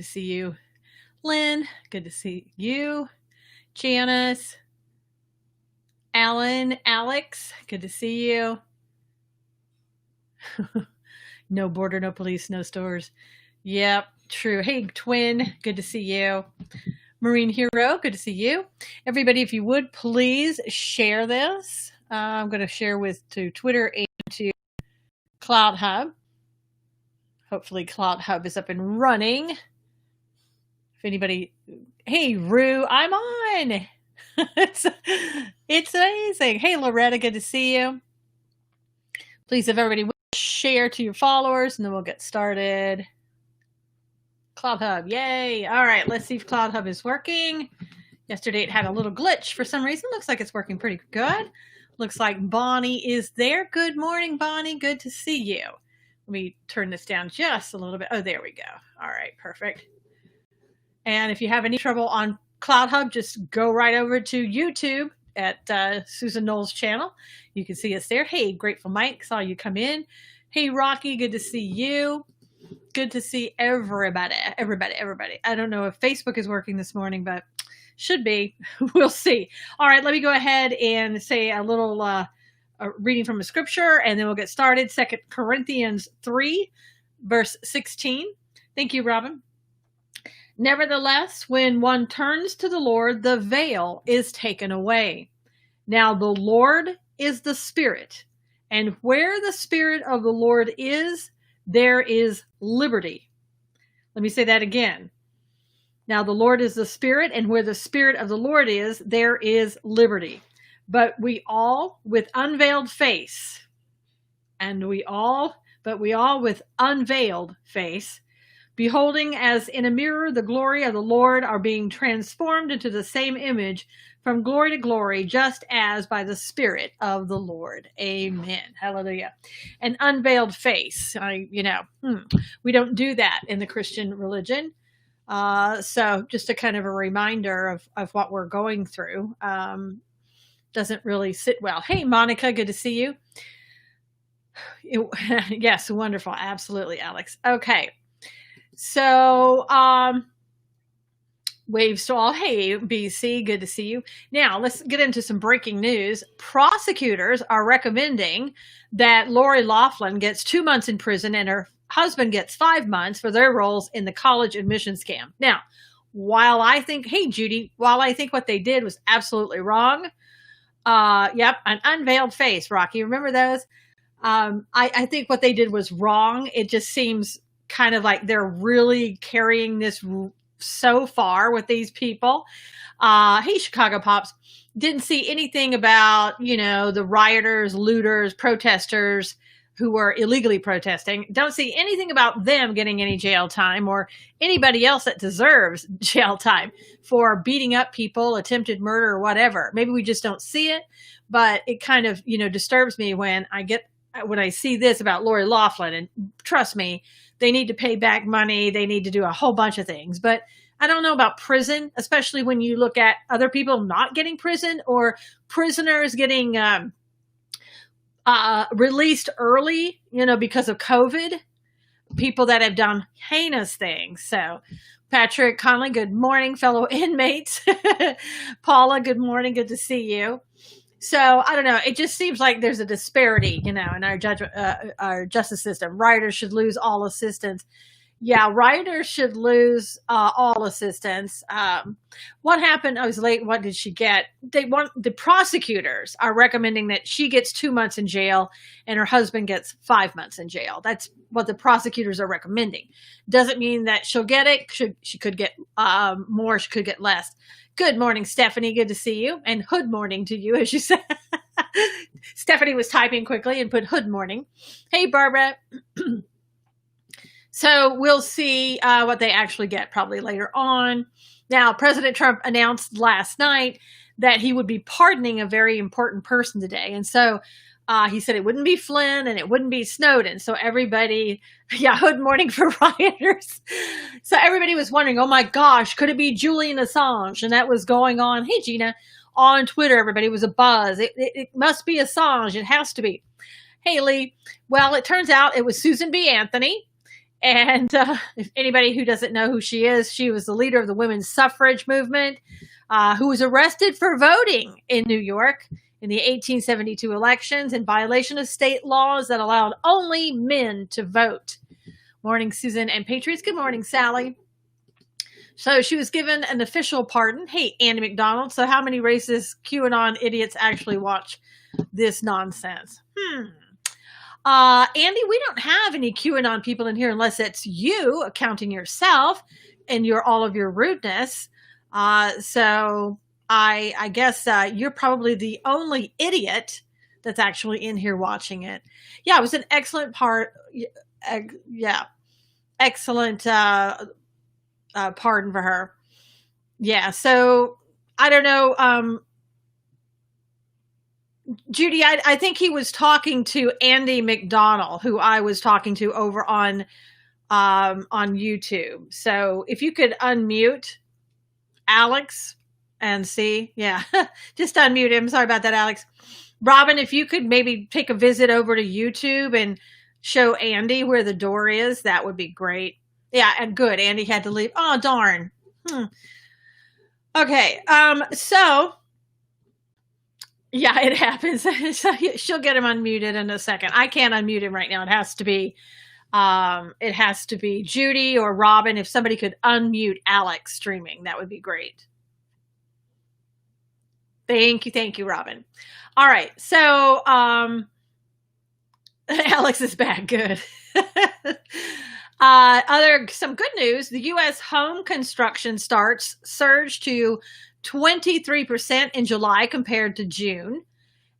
to see you. Lynn, good to see you. Janice, Alan, Alex, good to see you. No border, no police, no stores. Yep, true. Hey, Twin, good to see you. Marine Hero, good to see you. Everybody, if you would, please share this. I'm going to share to Twitter and to Cloud Hub. Hopefully Cloud Hub is up and running. If anybody, hey, Rue, I'm on. it's amazing. Hey, Loretta, good to see you. Please, if everybody would share to your followers, and then we'll get started. Cloud Hub, yay. All right, let's see if Cloud Hub is working. Yesterday it had a little glitch for some reason. Looks like it's working pretty good. Looks like Bonnie is there. Good morning, Bonnie. Good to see you. Let me turn this down just a little bit. Oh, there we go. All right, perfect. And if you have any trouble on Cloud Hub, just go right over to YouTube at Susan Knowles' channel. You can see us there. Hey, Grateful Mike, saw you come in. Hey, Rocky, good to see you. Good to see everybody. I don't know if Facebook is working this morning, but should be. We'll see. All right, let me go ahead and say a little reading from a scripture, and then we'll get started. 2 Corinthians 3, verse 16. Thank you, Robin. Nevertheless, when one turns to the Lord, the veil is taken away. Now the Lord is the Spirit, and where the Spirit of the Lord is, there is liberty. Let me say that again. Now the Lord is the Spirit, and where the Spirit of the Lord is, there is liberty. But we all with unveiled face, with unveiled face, beholding as in a mirror the glory of the Lord, are being transformed into the same image from glory to glory, just as by the Spirit of the Lord. Amen. Hallelujah. An unveiled face. We don't do that in the Christian religion. So just a kind of a reminder of what we're going through. Doesn't really sit well. Hey, Monica, good to see you. Yes, wonderful. Absolutely, Alex. Okay. So, waves to all. Hey, BC, good to see you. Now, let's get into some breaking news. Prosecutors are recommending that Lori Loughlin gets 2 months in prison and her husband gets 5 months for their roles in the college admission scam. Now, while I think what they did was absolutely wrong, an unveiled face, Rocky, remember those? I think what they did was wrong. It just seems kind of like they're really carrying this so far with these people. Hey, Chicago Pops, didn't see anything about, the rioters, looters, protesters who were illegally protesting. Don't see anything about them getting any jail time or anybody else that deserves jail time for beating up people, attempted murder, or whatever. Maybe we just don't see it, but it kind of, disturbs me when I see this about Lori Loughlin. And trust me, they need to pay back money. They need to do a whole bunch of things. But I don't know about prison, especially when you look at other people not getting prison or prisoners getting released early, because of COVID, people that have done heinous things. So Patrick Conley, good morning, fellow inmates. Paula, good morning. Good to see you. So I don't know. It just seems like there's a disparity, in our justice system. Rioters should lose all assistance. Yeah, rioters should lose all assistance. What happened? I was late. What did she get? The prosecutors are recommending that she gets 2 months in jail and her husband gets 5 months in jail. That's what the prosecutors are recommending. Doesn't mean that she'll get it. She could get more. She could get less. Good morning, Stephanie. Good to see you. And hood morning to you, as you said. Stephanie was typing quickly and put hood morning. Hey, Barbara. So we'll see what they actually get probably later on. Now, President Trump announced last night that he would be pardoning a very important person today. And so he said it wouldn't be Flynn and it wouldn't be Snowden. So everybody, hood morning for rioters. So everybody was wondering, oh my gosh, could it be Julian Assange? And that was going on. Hey, Gina, on Twitter, everybody was a buzz. It must be Assange. It has to be. Hey, Lee. Well, it turns out it was Susan B. Anthony. And if anybody who doesn't know who she is, she was the leader of the women's suffrage movement, who was arrested for voting in New York in the 1872 elections in violation of state laws that allowed only men to vote. Morning, Susan and Patriots. Good morning, Sally. So she was given an official pardon. Hey, Andy McDonald. So how many racist QAnon idiots actually watch this nonsense? Andy, we don't have any QAnon people in here unless it's you counting yourself and all of your rudeness. So I guess you're probably the only idiot that's actually in here watching it. Yeah, it was an excellent part. Yeah, excellent pardon for her. Yeah, so I don't know. Judy, I think he was talking to Andy McDonald, who I was talking to over on YouTube. So if you could unmute Alex and see, yeah, just unmute him. Sorry about that, Alex. Robin, if you could maybe take a visit over to YouTube and show Andy where the door is, that would be great. Yeah, and good. Andy had to leave. Oh, darn. Okay. So yeah, it happens. So she'll get him unmuted in a second. I can't unmute him right now. It has to be Judy or Robin. If somebody could unmute Alex streaming, that would be great. Thank you, Robin. All right. So Alex is back. Good. Some good news. The U.S. home construction starts surged to 23% in July compared to June.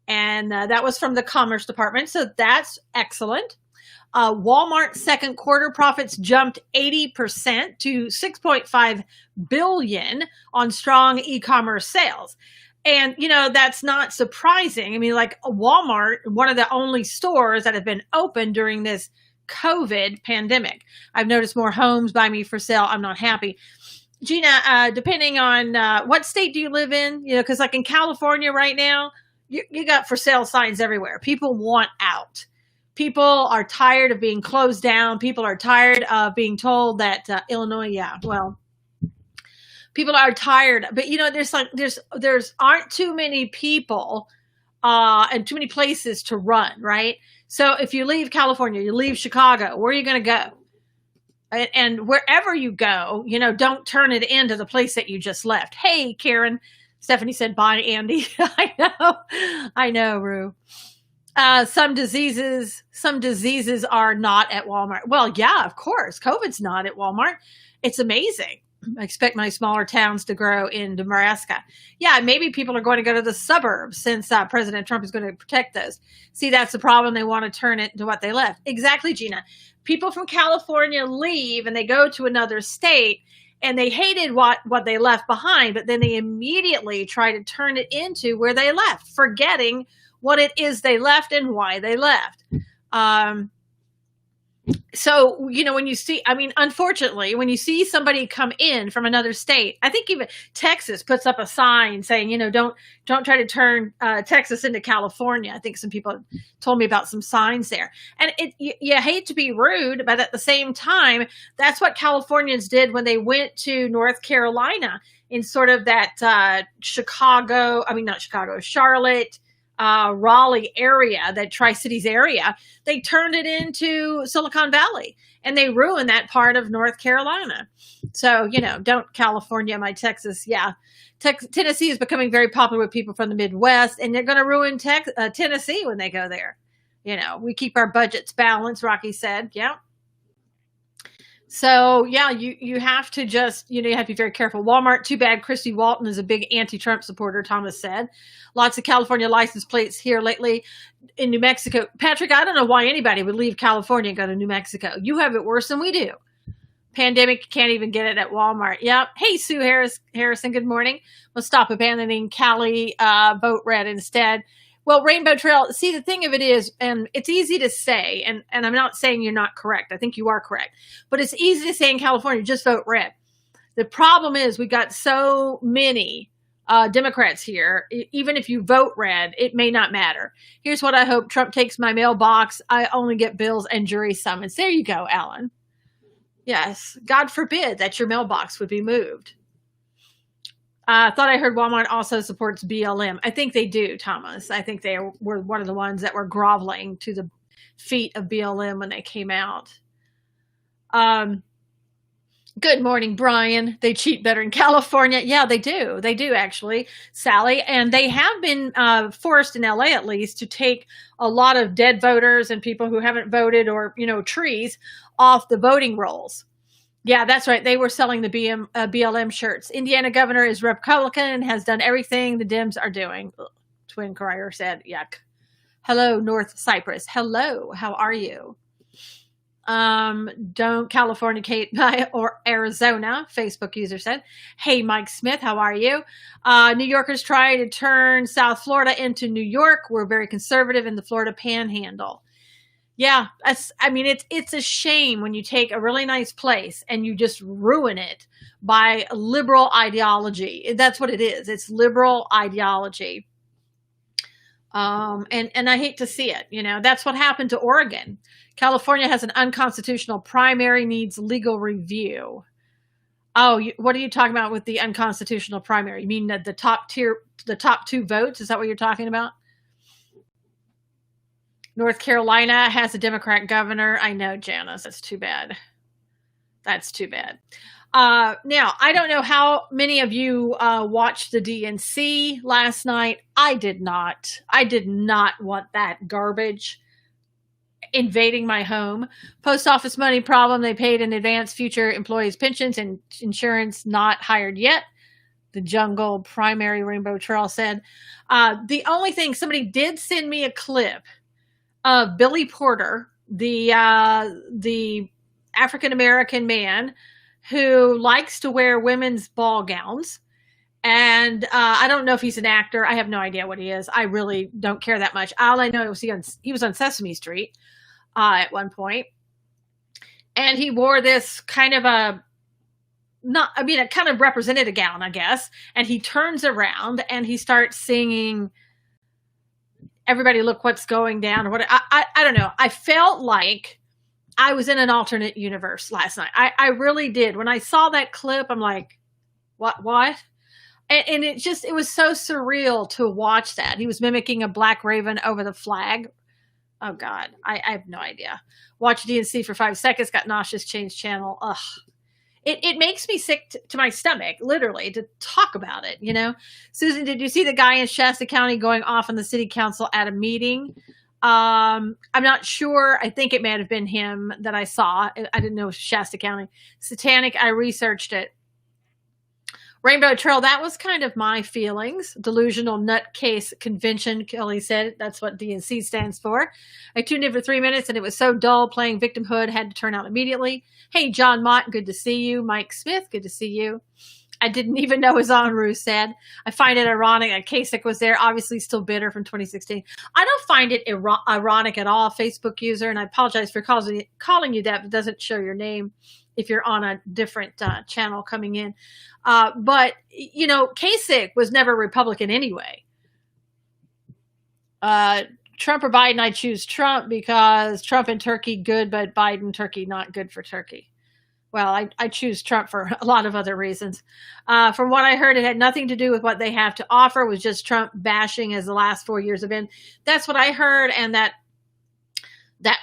And that was from the Commerce Department. So that's excellent. Walmart's second quarter profits jumped 80% to $6.5 billion on strong e-commerce sales. And, that's not surprising. I mean, like Walmart, one of the only stores that have been open during this COVID pandemic. I've noticed more homes by me for sale. I'm not happy. Gina, depending on what state do you live in, because like in California right now, you got for sale signs everywhere. People want out. People are tired of being closed down. People are tired of being told that Illinois, people are tired. But there's aren't too many people and too many places to run, right? So if you leave California, you leave Chicago, where are you going to go? And wherever you go, don't turn it into the place that you just left. Hey, Karen. Stephanie said, bye, Andy. I know, Rue. Some diseases are not at Walmart. Well, yeah, of course. COVID's not at Walmart. It's amazing. I expect my smaller towns to grow in Nebraska. Yeah, maybe people are going to go to the suburbs since President Trump is going to protect those. See, that's the problem. They want to turn it into what they left. Exactly, Gina. People from California leave and they go to another state and they hated what they left behind, but then they immediately try to turn it into where they left, forgetting what it is they left and why they left. So, when you see, unfortunately, when you see somebody come in from another state, I think even Texas puts up a sign saying, don't try to turn Texas into California. I think some people told me about some signs there. And you hate to be rude, but at the same time, that's what Californians did when they went to North Carolina in sort of that Charlotte, Raleigh area, that Tri-Cities area. They turned it into Silicon Valley and they ruined that part of North Carolina. So, don't California, my Texas. Yeah. Tennessee is becoming very popular with people from the Midwest, and they're going to ruin Tennessee when they go there. We keep our budgets balanced, Rocky said. Yeah. So, yeah, you have to just, you have to be very careful. Walmart, too bad. Christy Walton is a big anti-Trump supporter, Thomas said. Lots of California license plates here lately in New Mexico. Patrick, I don't know why anybody would leave California and go to New Mexico. You have it worse than we do. Pandemic, can't even get it at Walmart. Yep. Hey, Sue Harrison, good morning. We'll stop abandoning Cali, vote red instead. Well, Rainbow Trail, see, the thing of it is, and it's easy to say, and I'm not saying you're not correct. I think you are correct. But it's easy to say in California, just vote red. The problem is we got so many Democrats here. Even if you vote red, it may not matter. Here's what I hope. Trump takes my mailbox. I only get bills and jury summons. There you go, Alan. Yes. God forbid that your mailbox would be moved. I thought I heard Walmart also supports BLM. I think they do, Thomas. I think they were one of the ones that were groveling to the feet of BLM when they came out. Good morning, Brian. They cheat better in California. Yeah, they do. They do, actually, Sally. And they have been forced in LA, at least, to take a lot of dead voters and people who haven't voted or, trees off the voting rolls. Yeah, that's right. They were selling the BLM shirts. Indiana governor is Republican, has done everything the Dems are doing. Twin Crier said, yuck. Hello, North Cyprus. Hello, how are you? Don't Californicate or Arizona, Facebook user said. Hey, Mike Smith, how are you? New Yorkers try to turn South Florida into New York. We're very conservative in the Florida panhandle. Yeah, it's a shame when you take a really nice place and you just ruin it by liberal ideology. That's what it is. It's liberal ideology. And I hate to see it. That's what happened to Oregon. California has an unconstitutional primary, needs legal review. Oh, what are you talking about with the unconstitutional primary? You mean the top two votes? Is that what you're talking about? North Carolina has a Democrat governor. I know, Janice. That's too bad. That's too bad. Now, I don't know how many of you watched the DNC last night. I did not. I did not want that garbage invading my home. Post office money problem. They paid in advance future employees' pensions and insurance not hired yet. The Jungle Primary Rainbow Trail said. The only thing, somebody did send me a clip of Billy Porter, the African-American man who likes to wear women's ball gowns. And I don't know if he's an actor. I have no idea what he is. I really don't care that much. All I know was he was on Sesame Street at one point. And he wore this kind of it kind of represented a gown, I guess. And he turns around and he starts singing, "Everybody look what's going down," or what. I don't know. I felt like I was in an alternate universe last night. I really did. When I saw that clip, I'm like, what? And it was so surreal to watch that. He was mimicking a black raven over the flag. Oh God, I have no idea. Watch DNC for 5 seconds, got nauseous, changed channel. Ugh. It makes me sick to my stomach, literally, to talk about it, Susan, did you see the guy in Shasta County going off on the city council at a meeting? I'm not sure. I think it may have been him that I saw. I didn't know it was Shasta County. Satanic, I researched it. Rainbow Trail, that was kind of my feelings. Delusional nutcase convention, Kelly said. That's what DNC stands for. I tuned in for 3 minutes and it was so dull. Playing victimhood, had to turn out immediately. Hey, John Mott, good to see you. Mike Smith, good to see you. I didn't even know his own Ruth said. I find it ironic that Kasich was there, obviously still bitter from 2016. I don't find it ironic at all, Facebook user, and I apologize for calling you that, but it doesn't show your name if you're on a different channel coming in. But, Kasich was never Republican anyway. Trump or Biden, I choose Trump because Trump and Turkey good, but Biden, Turkey not good for Turkey. Well, I choose Trump for a lot of other reasons. From what I heard, it had nothing to do with what they have to offer. It was just Trump bashing as the last 4 years have been. That's what I heard. And that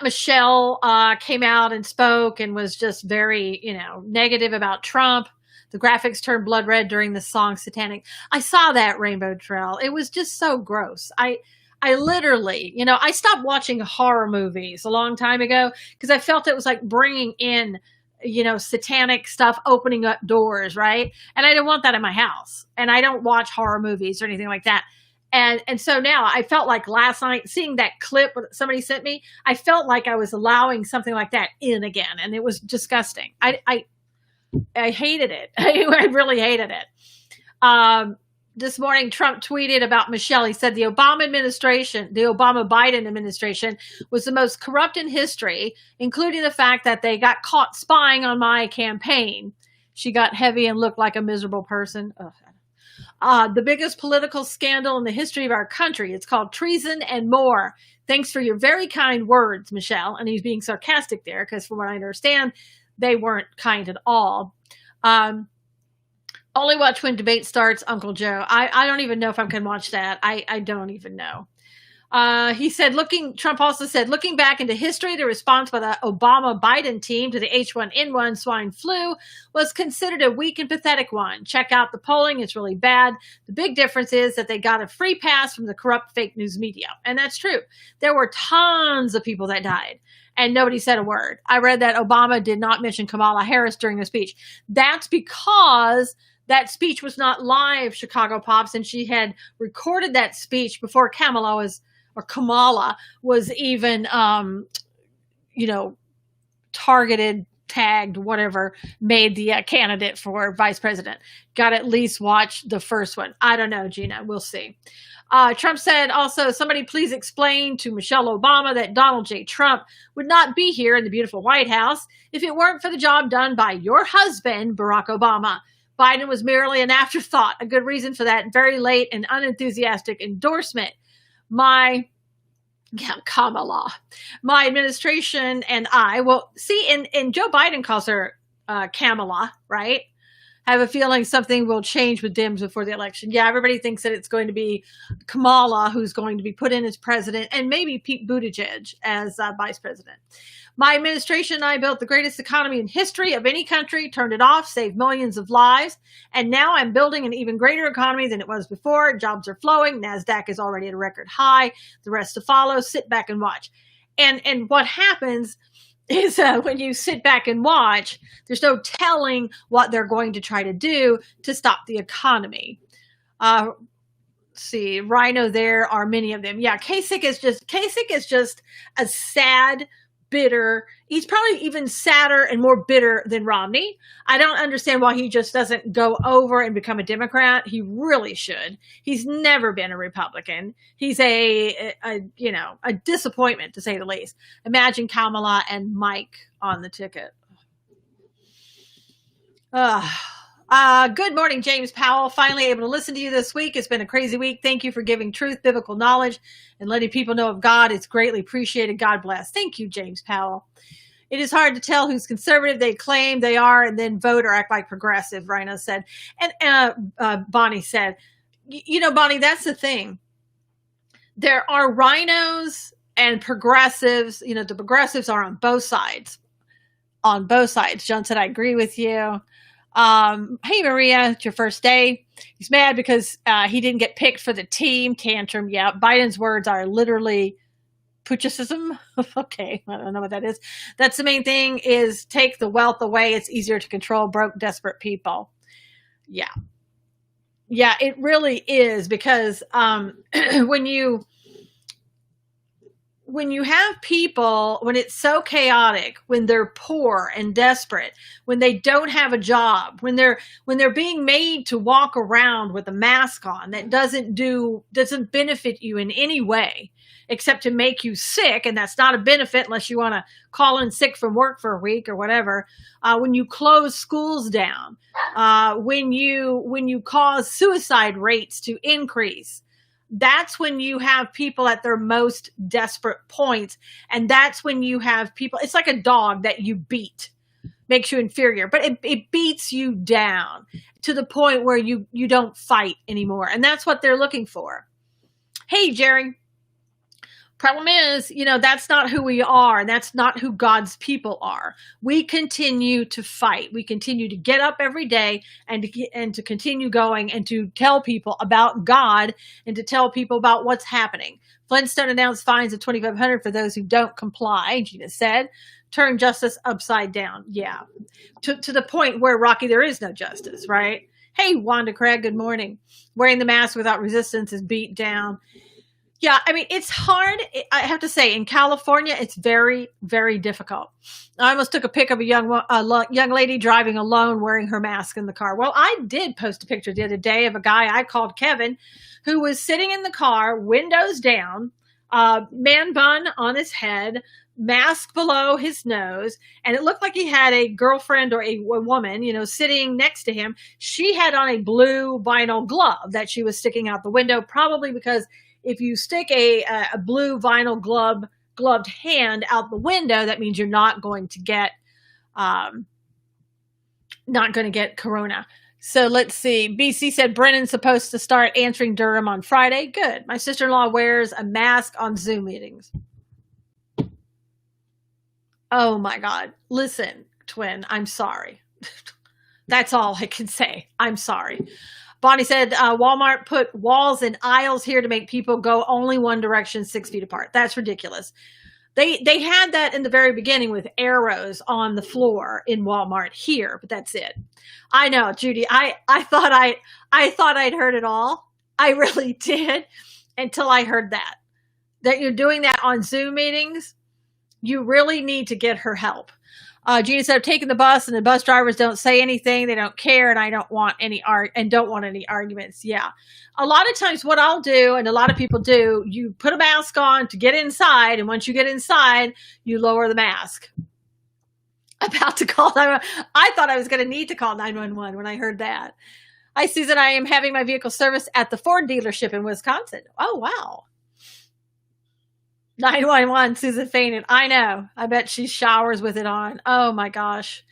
Michelle came out and spoke and was just very, negative about Trump. The graphics turned blood red during the song Satanic. I saw that, Rainbow Trail. It was just so gross. I literally, I stopped watching horror movies a long time ago because I felt it was like bringing in, satanic stuff, opening up doors, right? And I didn't want that in my house. And I don't watch horror movies or anything like that. And so now I felt like last night, seeing that clip somebody sent me, I felt like I was allowing something like that in again. And it was disgusting. I hated it. I really hated it. This morning, Trump tweeted about Michelle. He said the Obama-Biden administration was the most corrupt in history, including the fact that they got caught spying on my campaign. She got heavy and looked like a miserable person. The biggest political scandal in the history of our country. It's called treason and more. Thanks for your very kind words, Michelle. And he's being sarcastic there because from what I understand, they weren't kind at all. Only watch when debate starts, Uncle Joe. I don't even know if I can watch that. I don't even know. He said, Trump also said, looking back into history, the response by the Obama-Biden team to the H1N1 swine flu was considered a weak and pathetic one. Check out the polling. It's really bad. The big difference is that they got a free pass from the corrupt fake news media. And that's true. There were tons of people that died, and nobody said a word. I read that Obama did not mention Kamala Harris during the speech. That's because that speech was not live, Chicago Pops, and she had recorded that speech before Kamala was even, targeted, tagged, whatever, made the candidate for vice president. Got to at least watch the first one. I don't know, Gina. We'll see. Trump said also, somebody please explain to Michelle Obama that Donald J. Trump would not be here in the beautiful White House if it weren't for the job done by your husband, Barack Obama. Biden was merely an afterthought, a good reason for that very late and unenthusiastic endorsement. Kamala, my administration and I, and Joe Biden calls her Kamala, right? I have a feeling something will change with Dems before the election. Yeah, everybody thinks that it's going to be Kamala who's going to be put in as president, and maybe Pete Buttigieg as vice president. My administration and I built the greatest economy in history of any country, turned it off, saved millions of lives, and now I'm building an even greater economy than it was before. Jobs are flowing. NASDAQ is already at a record high. The rest to follow. Sit back and watch. And what happens is when you sit back and watch, there's no telling what they're going to try to do to stop the economy. See, Rhino, there are many of them. Yeah, Kasich is just a sad, bitter. He's probably even sadder and more bitter than Romney. I don't understand why he just doesn't go over and become a Democrat. He really should. He's never been a Republican. He's a disappointment, to say the least. Imagine Kamala and Mike on the ticket. Good morning, James Powell. Finally able to listen to you this week. It's been a crazy week. Thank you for giving truth, biblical knowledge, and letting people know of God. It's greatly appreciated. God bless. Thank you, James Powell. It is hard to tell who's conservative they claim they are and then vote or act like progressive, Rhino said. And Bonnie said, Bonnie, that's the thing. There are rhinos and progressives. The progressives are on both sides. John said, I agree with you. Hey, Maria, it's your first day. He's mad because he didn't get picked for the team. Tantrum. Yeah, Biden's words are literally putschism. Okay, I don't know what that is. That's the main thing, is take the wealth away. It's easier to control broke, desperate people. Yeah. Yeah, it really is, because when you have people, when it's so chaotic, when they're poor and desperate, when they don't have a job, when they're being made to walk around with a mask on that doesn't benefit you in any way except to make you sick, and that's not a benefit unless you want to call in sick from work for a week or whatever. When you close schools down, when you cause suicide rates to increase, that's when you have people at their most desperate points. And that's when you have people, it's like a dog that you beat, makes you inferior, but it beats you down to the point where you don't fight anymore. And that's what they're looking for. Hey, Jerry. Problem is, that's not who we are. And that's not who God's people are. We continue to fight. We continue to get up every day and to continue going and to tell people about God and to tell people about what's happening. Flintstone announced fines of $2,500 for those who don't comply, Gina said. Turn justice upside down. Yeah. To the point where, Rocky, there is no justice, right? Hey, Wanda Craig, good morning. Wearing the mask without resistance is beat down. Yeah, I mean, it's hard. I have to say, in California, it's very, very difficult. I almost took a pic of a young lady driving alone wearing her mask in the car. Well, I did post a picture the other day of a guy I called Kevin who was sitting in the car, windows down, man bun on his head, mask below his nose, and it looked like he had a girlfriend or a woman, sitting next to him. She had on a blue vinyl glove that she was sticking out the window, probably because if you stick a blue vinyl gloved hand out the window, that means you're not going to get not going to get corona. So let's see. BC said Brennan's supposed to start answering Durham on Friday. Good. My sister-in-law wears a mask on Zoom meetings. Oh my God. Listen, twin, I'm sorry. That's all I can say. I'm sorry. Bonnie said Walmart put walls and aisles here to make people go only one direction 6 feet apart. That's ridiculous. They had that in the very beginning with arrows on the floor in Walmart here, but that's it. I know, Judy. I thought I'd heard it all. I really did until I heard that you're doing that on Zoom meetings. You really need to get her help. Gina said, I'm taking the bus and the bus drivers don't say anything. They don't care. And I don't want any arguments. Yeah. A lot of times what I'll do, and a lot of people do, you put a mask on to get inside. And once you get inside, you lower the mask. About to call 911. I thought I was going to need to call 911 when I heard that. Hi, Susan. I am having my vehicle serviced at the Ford dealership in Wisconsin. Oh, wow. 911, Susan fainted. I know. I bet she showers with it on. Oh my gosh.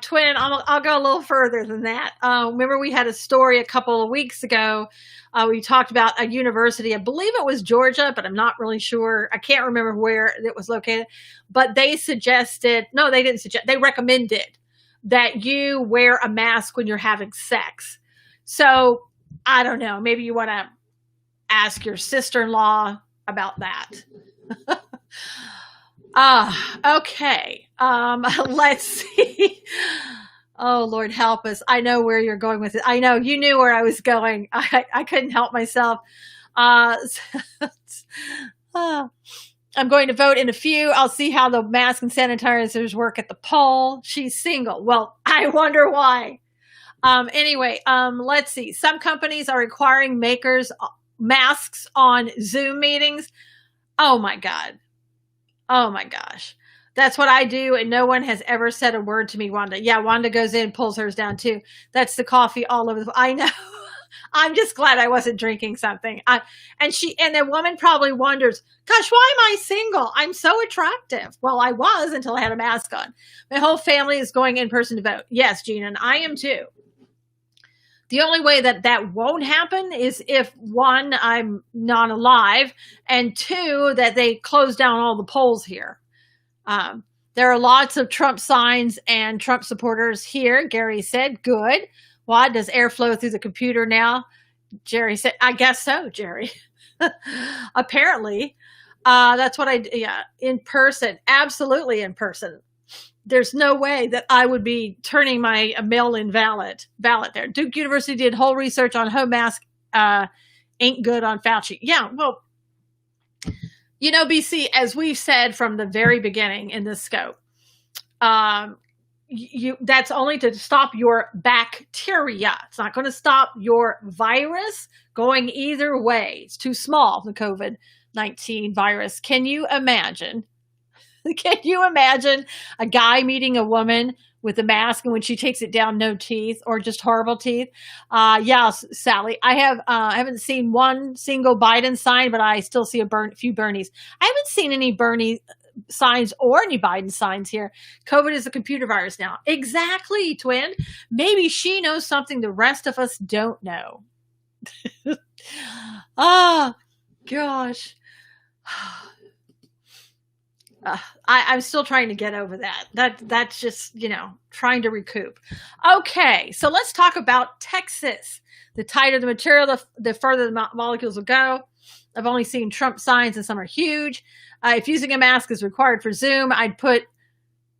Twin, I'll go a little further than that. Remember we had a story a couple of weeks ago. We talked about a university. I believe it was Georgia, but I'm not really sure. I can't remember where it was located. But they they recommended that you wear a mask when you're having sex. So I don't know. Maybe you want to ask your sister-in-law about that. Okay. Let's see. Oh, Lord, help us. I know where you're going with it. I know you knew where I was going. I couldn't help myself. I'm going to vote in a few. I'll see how the mask and sanitizers work at the poll. She's single. Well, I wonder why. Anyway, let's see. Some companies are requiring masks on Zoom meetings. Oh my God. Oh my gosh. That's what I do. And no one has ever said a word to me, Wanda. Yeah, Wanda goes in, pulls hers down too. That's the coffee all over I know. I'm just glad I wasn't drinking something. And the woman probably wonders, gosh, why am I single? I'm so attractive. Well, I was until I had a mask on. My whole family is going in person to vote. Yes, Gina, and I am too. The only way that won't happen is if, one, I'm not alive, and two, that they close down all the polls here. There are lots of Trump signs and Trump supporters here. Gary said, good. Why does airflow through the computer now? Jerry said, I guess so, Jerry. Apparently. That's what in person. Absolutely in person. There's no way that I would be turning my mail-in ballot there. Duke University did whole research on home mask. Ain't good on Fauci. Yeah, well, BC, as we've said from the very beginning in this scope, that's only to stop your bacteria. It's not going to stop your virus going either way. It's too small, the COVID-19 virus. Can you imagine? Can you imagine a guy meeting a woman with a mask and when she takes it down, no teeth or just horrible teeth? Yeah, Sally, I haven't seen one single Biden sign, but I still see a few Bernies. I haven't seen any Bernie signs or any Biden signs here. COVID is a computer virus now. Exactly, twin. Maybe she knows something the rest of us don't know. Oh, gosh. I'm still trying to get over that. That's just, trying to recoup. Okay, so let's talk about Texas. The tighter the material, the further the molecules will go. I've only seen Trump signs and some are huge. If using a mask is required for Zoom, I'd put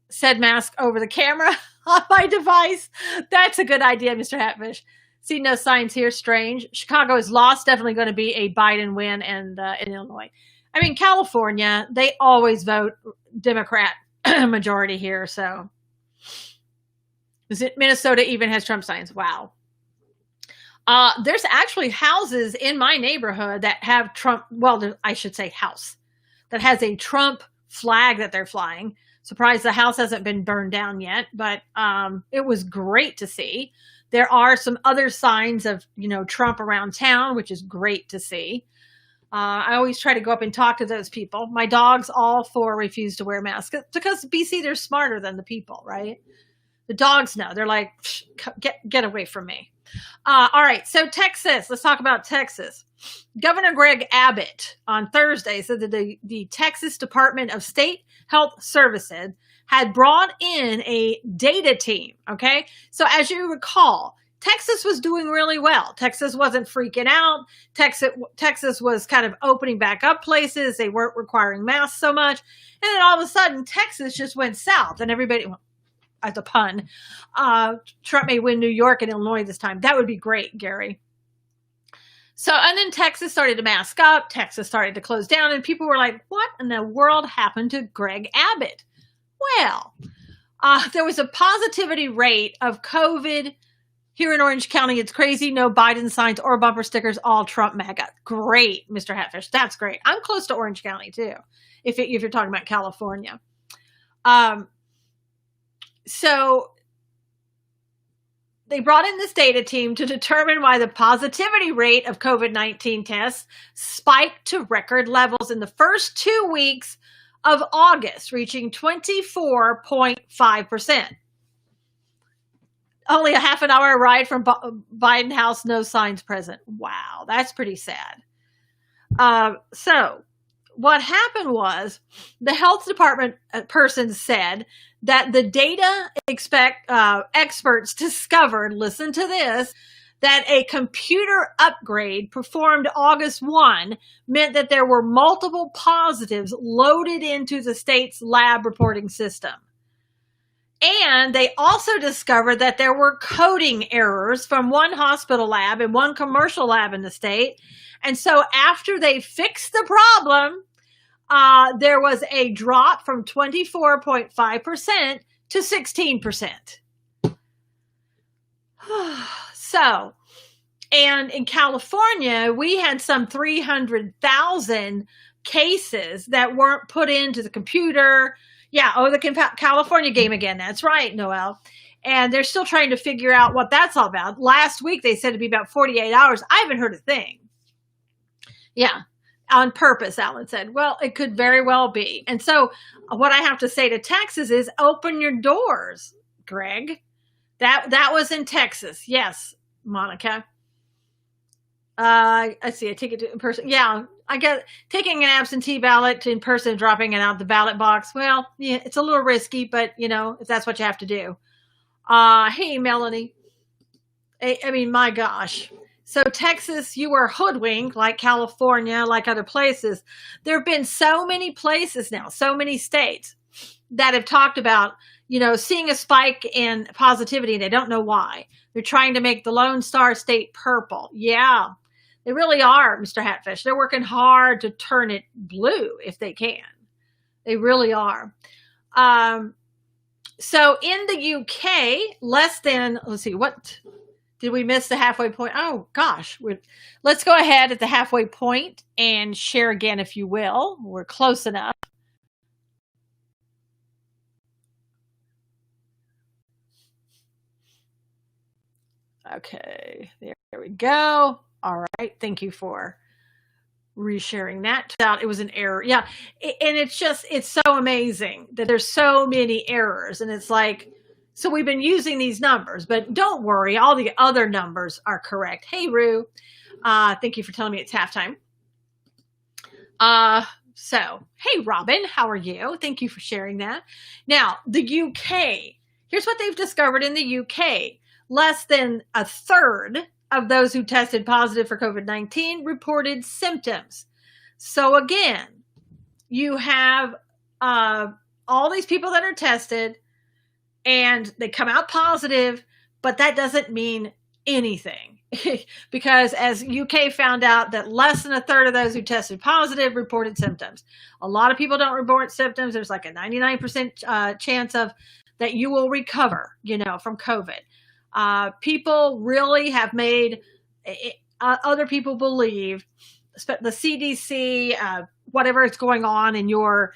said mask over the camera on my device. That's a good idea, Mr. Hatfish. See no signs here. Strange. Chicago is lost. Definitely going to be a Biden win and in Illinois. I mean, California, they always vote Democrat majority here. So Minnesota even has Trump signs. Wow. There's actually houses in my neighborhood that have Trump. Well, I should say house that has a Trump flag that they're flying. Surprised the house hasn't been burned down yet, but it was great to see. There are some other signs of, Trump around town, which is great to see. I always try to go up and talk to those people. My dogs, all four, refuse to wear masks because BC, they're smarter than the people, right? The dogs know. They're like, get away from me. All right. So Texas, let's talk about Texas. Governor Greg Abbott on Thursday said that the Texas Department of State Health Services had brought in a data team. Okay. So as you recall, Texas was doing really well. Texas wasn't freaking out. Texas was kind of opening back up places. They weren't requiring masks so much. And then all of a sudden, Texas just went south and everybody, as a pun, Trump may win New York and Illinois this time. That would be great, Gary. So, and then Texas started to mask up. Texas started to close down. And people were like, what in the world happened to Greg Abbott? Well, there was a positivity rate of COVID here in Orange County. It's crazy. No Biden signs or bumper stickers, all Trump MAGA. Great, Mr. Hatfish. That's great. I'm close to Orange County too, if you're talking about California. So they brought in this data team to determine why the positivity rate of COVID-19 tests spiked to record levels in the first 2 weeks of August, reaching 24.5%. Only a half an hour ride from Biden House, no signs present. Wow, that's pretty sad. So what happened was the health department person said that the data experts discovered, listen to this, that a computer upgrade performed August 1 meant that there were multiple positives loaded into the state's lab reporting system. And they also discovered that there were coding errors from one hospital lab and one commercial lab in the state. And so after they fixed the problem, there was a drop from 24.5% to 16%. So, and in California, we had some 300,000 cases that weren't put into the computer. Yeah, the California game again. That's right, Noel. And they're still trying to figure out what that's all about. Last week, they said it'd be about 48 hours. I haven't heard a thing. Yeah, on purpose, Alan said. Well, it could very well be. And so what I have to say to Texas is open your doors, Greg. That was in Texas. Yes, Monica. I see. I take it to in person. Yeah, I get taking an absentee ballot to in person and dropping it out the ballot box. Well, yeah, it's a little risky, but if that's what you have to do. Hey, Melanie. I mean, my gosh. So Texas, you were hoodwinked like California, like other places. There have been so many places now, so many states that have talked about, seeing a spike in positivity and they don't know why. They're trying to make the Lone Star State purple. Yeah, they really are, Mr. Hatfish. They're working hard to turn it blue if they can. They really are. So in the UK, let's see, what did we miss the halfway point? Oh, gosh. Let's go ahead at the halfway point and share again, if you will. We're close enough. Okay, there we go. All right. Thank you for resharing that. It was an error. Yeah. And it's so amazing that there's so many errors. And it's like, so we've been using these numbers, but don't worry. All the other numbers are correct. Hey, Rue. Thank you for telling me it's halftime. So, hey, Robin, how are you? Thank you for sharing that. Now, the UK, here's what they've discovered in the UK. Less than a third of those who tested positive for COVID-19 reported symptoms. So again, you have all these people that are tested and they come out positive, but that doesn't mean anything because as UK found out that less than a third of those who tested positive reported symptoms. A lot of people don't report symptoms. There's like a 99% chance of that you will recover, from COVID. People really have made other people believe, the CDC, whatever is going on in your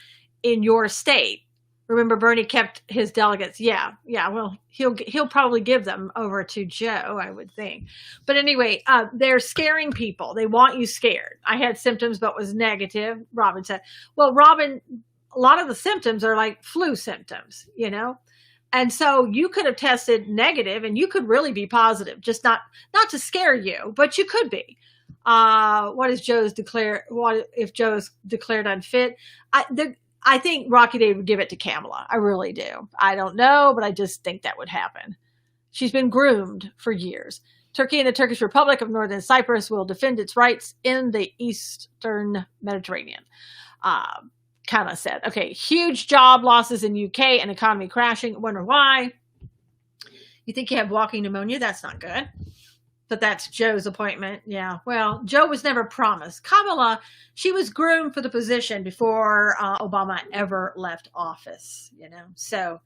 state, Remember, Bernie kept his delegates. Yeah. Well, he'll probably give them over to Joe, I would think. But anyway, they're scaring people. They want you scared. I had symptoms, but was negative. Robin said, well, Robin, a lot of the symptoms are like flu symptoms, And so you could have tested negative and you could really be positive, just not to scare you, but you could be. What if Joe's declared unfit? I think Rocky Day would give it to Kamala. I really do. I don't know, but I just think that would happen. She's been groomed for years. Turkey and the Turkish Republic of Northern Cyprus will defend its rights in the Eastern Mediterranean. Kind of said, okay, huge job losses in UK and economy crashing. Wonder why. You think you have walking pneumonia? That's not good. But that's Joe's appointment. Yeah. Well, Joe was never promised. Kamala, she was groomed for the position before Obama ever left office, So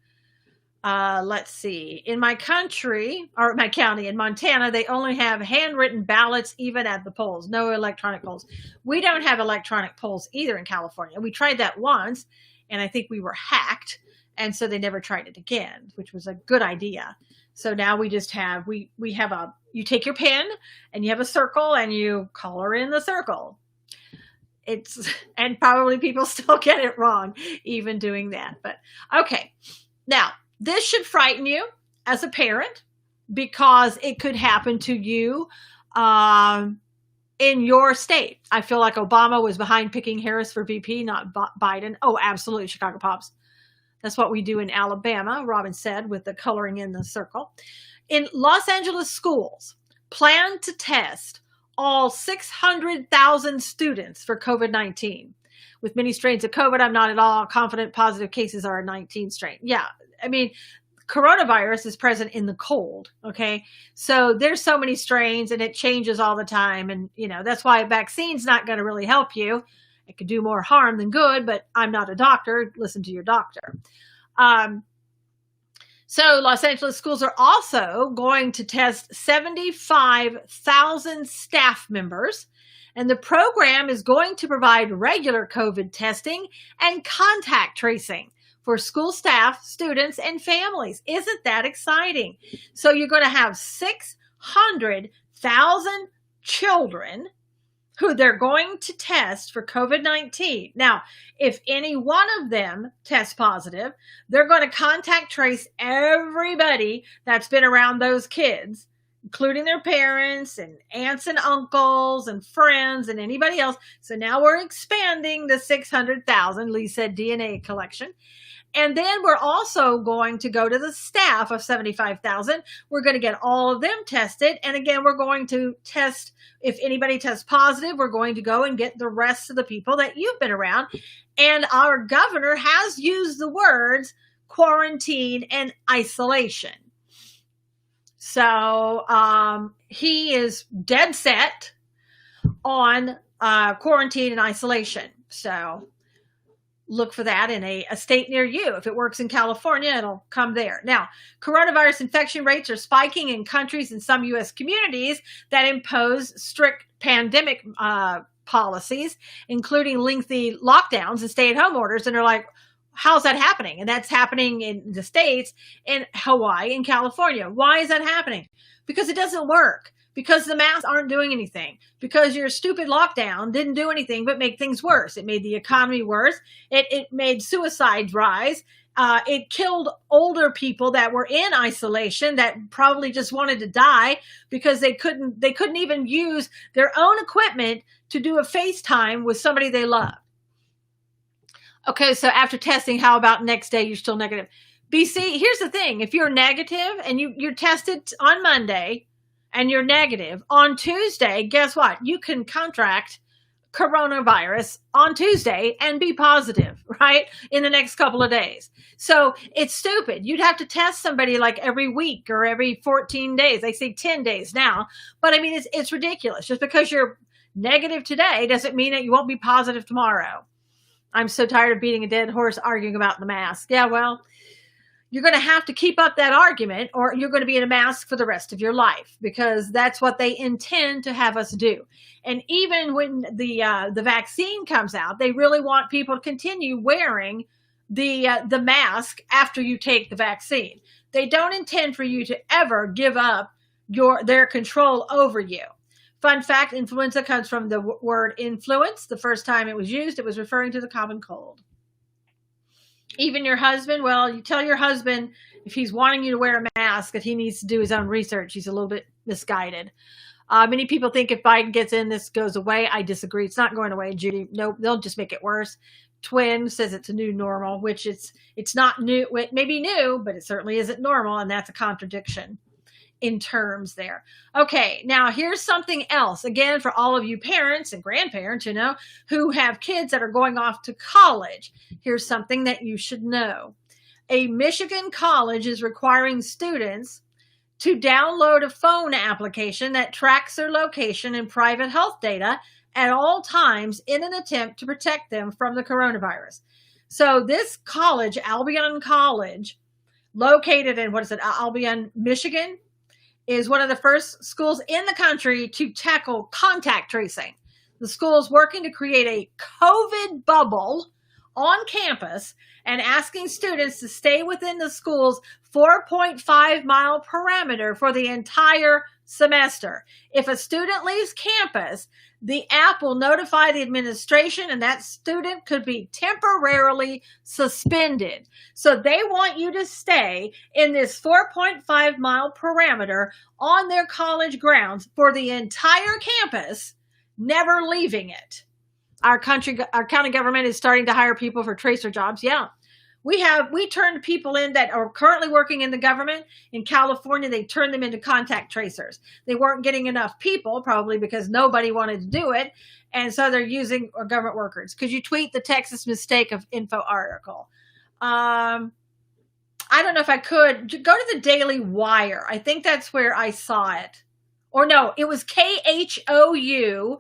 let's see. In my country, or my county in Montana, they only have handwritten ballots even at the polls. No electronic polls. We don't have electronic polls either in California. We tried that once, and I think we were hacked. And so they never tried it again, which was a good idea. So now we just have, you take your pen and you have a circle and you color in the circle. And probably people still get it wrong, even doing that. But okay. Now, this should frighten you as a parent because it could happen to you in your state. I feel like Obama was behind picking Harris for VP, not Biden. Oh, absolutely. Chicago Pops. That's what we do in Alabama, Robin said, with the coloring in the circle. In Los Angeles schools, plan to test all 600,000 students for COVID-19. With many strains of COVID, I'm not at all confident positive cases are a 19 strain. Yeah, I mean, coronavirus is present in the cold, okay? So there's so many strains and it changes all the time. And, that's why a vaccine's not going to really help you. It could do more harm than good, but I'm not a doctor. Listen to your doctor. So Los Angeles schools are also going to test 75,000 staff members, and the program is going to provide regular COVID testing and contact tracing for school staff, students, and families. Isn't that exciting? So you're going to have 600,000 children who they're going to test for COVID-19. Now, if any one of them tests positive, they're going to contact trace everybody that's been around those kids, including their parents and aunts and uncles and friends and anybody else. So now we're expanding the 600,000, Lee said, DNA collection. And then we're also going to go to the staff of 75,000. We're going to get all of them tested. And again, we're going to test, if anybody tests positive, we're going to go and get the rest of the people that you've been around. And our governor has used the words quarantine and isolation. So he is dead set on quarantine and isolation. So look for that in a state near you. If it works in California, it'll come there. Now, coronavirus infection rates are spiking in countries in some U.S. communities that impose strict pandemic policies, including lengthy lockdowns and stay-at-home orders. And they're like, how's that happening? And that's happening in the States, in Hawaii, in California. Why is that happening? Because it doesn't work. Because the masks aren't doing anything. Because your stupid lockdown didn't do anything but make things worse. It made the economy worse. It made suicides rise. It killed older people that were in isolation that probably just wanted to die because they couldn't even use their own equipment to do a FaceTime with somebody they love. Okay, so after testing, how about next day you're still negative? BC, here's the thing. If you're negative and you're tested on Monday, and you're negative, on Tuesday, guess what? You can contract coronavirus on Tuesday and be positive, right? In the next couple of days. So it's stupid. You'd have to test somebody like every week or every 14 days. They say 10 days now. But I mean, it's ridiculous. Just because you're negative today doesn't mean that you won't be positive tomorrow. I'm so tired of beating a dead horse arguing about the mask. Yeah, well, you're going to have to keep up that argument or you're going to be in a mask for the rest of your life because that's what they intend to have us do. And even when the vaccine comes out, they really want people to continue wearing the mask after you take the vaccine. They don't intend for you to ever give up their control over you. Fun fact, influenza comes from the word influence. The first time it was used, it was referring to the common cold. Even your husband, well, you tell your husband if he's wanting you to wear a mask that he needs to do his own research. He's a little bit misguided. Many people think if Biden gets in, this goes away. I disagree. It's not going away, Judy. No, they'll just make it worse. Twin says it's a new normal, which it's not new. It may be new, but it certainly isn't normal, and that's a contradiction in terms there. Okay, now here's something else. Again, for all of you parents and grandparents, who have kids that are going off to college, here's something that you should know. A Michigan college is requiring students to download a phone application that tracks their location and private health data at all times in an attempt to protect them from the coronavirus. So this college, Albion College, located in, Albion, Michigan, is one of the first schools in the country to tackle contact tracing. The school is working to create a COVID bubble on campus and asking students to stay within the school's 4.5-mile parameter for the entire semester. If a student leaves campus, the app will notify the administration and that student could be temporarily suspended. So they want you to stay in this 4.5-mile parameter on their college grounds for the entire campus, never leaving it. Our county government is starting to hire people for tracer jobs. Yeah. We turned people in that are currently working in the government. In California, they turned them into contact tracers. They weren't getting enough people, probably because nobody wanted to do it. And so they're using government workers. Could you tweet the Texas mistake of info article? I don't know if I could. Go to the Daily Wire. I think that's where I saw it. Or no, it was KHOU